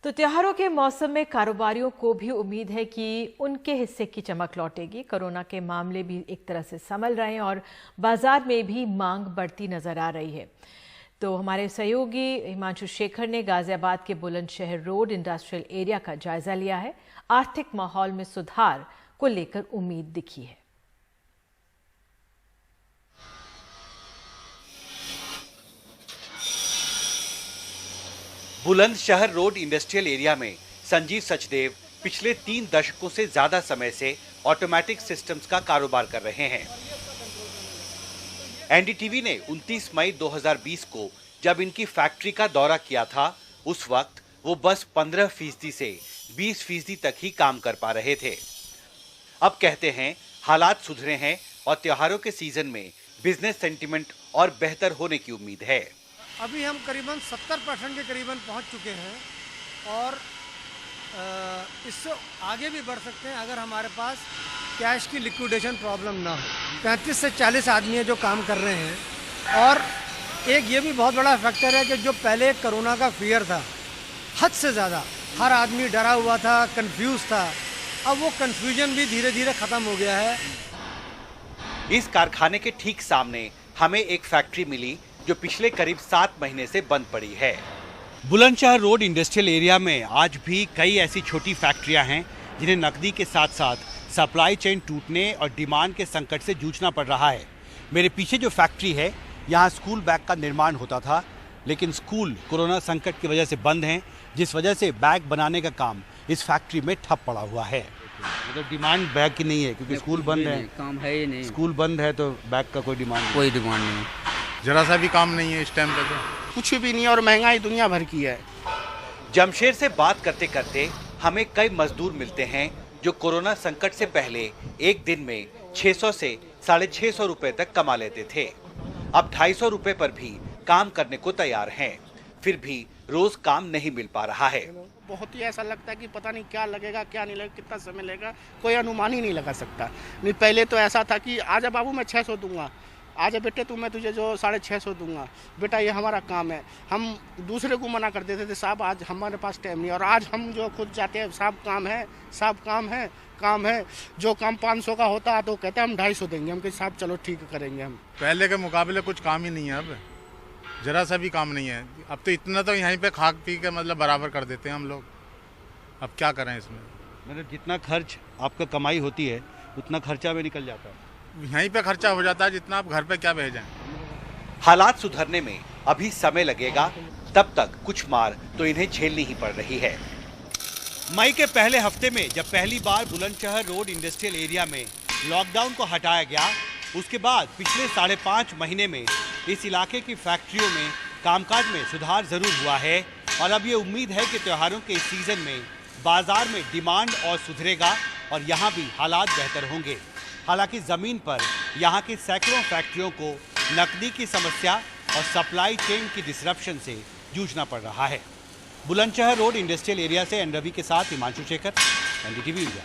तो त्योहारों के मौसम में कारोबारियों को भी उम्मीद है कि उनके हिस्से की चमक लौटेगी। कोरोना के मामले भी एक तरह से संभल रहे हैं और बाजार में भी मांग बढ़ती नजर आ रही है। तो हमारे सहयोगी हिमांशु शेखर ने गाजियाबाद के बुलंदशहर रोड इंडस्ट्रियल एरिया का जायजा लिया है। आर्थिक माहौल में सुधार को लेकर उम्मीद दिखी है। बुलंदशहर रोड इंडस्ट्रियल एरिया में संजीव सचदेव पिछले 3 दशकों से ज्यादा समय से ऑटोमेटिक सिस्टम्स का कारोबार कर रहे हैं। एनडीटीवी ने 29 मई 2020 को जब इनकी फैक्ट्री का दौरा किया था, उस वक्त वो बस 15% से 20% तक ही काम कर पा रहे थे। अब कहते हैं हालात सुधरे हैं और त्योहारों के सीजन में बिजनेस सेंटिमेंट और बेहतर होने की उम्मीद है। अभी हम करीबन 70% के करीबन पहुंच चुके हैं और इससे आगे भी बढ़ सकते हैं अगर हमारे पास कैश की लिक्विडेशन प्रॉब्लम ना हो। 35 से 40 आदमी है जो काम कर रहे हैं और एक ये भी बहुत बड़ा फैक्टर है कि जो पहले कोरोना का फियर था, हद से ज़्यादा हर आदमी डरा हुआ था, कंफ्यूज था, अब वो कंफ्यूजन भी धीरे धीरे ख़त्म हो गया है। इस कारखाने के ठीक सामने हमें एक फैक्ट्री मिली जो पिछले करीब 7 महीने से बंद पड़ी है। बुलंदशहर रोड इंडस्ट्रियल एरिया में आज भी कई ऐसी छोटी फैक्ट्रियां हैं जिन्हें नकदी के साथ साथ सप्लाई चेन टूटने और डिमांड के संकट से जूझना पड़ रहा है। मेरे पीछे जो फैक्ट्री है, यहाँ स्कूल बैग का निर्माण होता था, लेकिन स्कूल कोरोना संकट की वजह से बंद हैं, जिस वजह से बैग बनाने का काम इस फैक्ट्री में ठप पड़ा हुआ है। मतलब डिमांड बैग की नहीं है क्योंकि स्कूल बंद है, काम है ही नहीं। स्कूल बंद है तो बैग का कोई डिमांड नहीं, जरा सा भी काम नहीं है इस टाइम पे, तो कुछ भी नहीं और महंगाई दुनिया भर की है। जमशेर से बात करते करते हमें कई मजदूर मिलते हैं जो कोरोना संकट से पहले एक दिन में 600 से 650 रुपए तक कमा लेते थे। अब 250 रुपए पर भी काम करने को तैयार हैं, फिर भी रोज काम नहीं मिल पा रहा है। बहुत ही ऐसा लगता है कि पता नहीं क्या लगेगा, क्या नहीं लगेगा, कितना समय लगेगा, कोई अनुमान ही नहीं लगा सकता। नहीं, पहले तो ऐसा था कि आजा बाबू मैं 600 दूंगा, आजा बेटे मैं तुझे जो 650 दूंगा, बेटा ये हमारा काम है। हम दूसरे को मना कर देते थे, साहब आज हमारे पास टाइम नहीं। और आज हम जो खुद जाते हैं, साहब काम है, साहब काम है। जो काम 500 का होता है तो कहते हैं हम 250 देंगे। हम कहते साहब चलो ठीक करेंगे। हम पहले के मुकाबले कुछ काम ही नहीं है, अब जरा सा भी काम नहीं है। अब तो इतना तो यहीं पे खा पी के मतलब बराबर कर देते हैं हम लोग। अब क्या करें इसमें? मतलब जितना खर्च आपका कमाई होती है उतना खर्चा में निकल जाता है, यहीं पे खर्चा हो जाता है जितना आप घर पे क्या भेजें। हालात सुधरने में अभी समय लगेगा, तब तक कुछ मार तो इन्हें झेलनी ही पड़ रही है। मई के पहले हफ्ते में जब पहली बार बुलंदशहर रोड इंडस्ट्रियल एरिया में लॉकडाउन को हटाया गया, उसके बाद पिछले 5.5 महीने में इस इलाके की फैक्ट्रियों में कामकाज में सुधार जरूर हुआ है और अब ये उम्मीद है कि त्योहारों के इस सीजन में बाजार में डिमांड और सुधरेगा और यहाँ भी हालात बेहतर होंगे। हालांकि जमीन पर यहाँ की सैकड़ों फैक्ट्रियों को नकदी की समस्या और सप्लाई चेन की डिसरप्शन से जूझना पड़ रहा है। बुलंदशहर रोड इंडस्ट्रियल एरिया से एन रवि के साथ हिमांशु शेखर, एनडीटीवी इंडिया।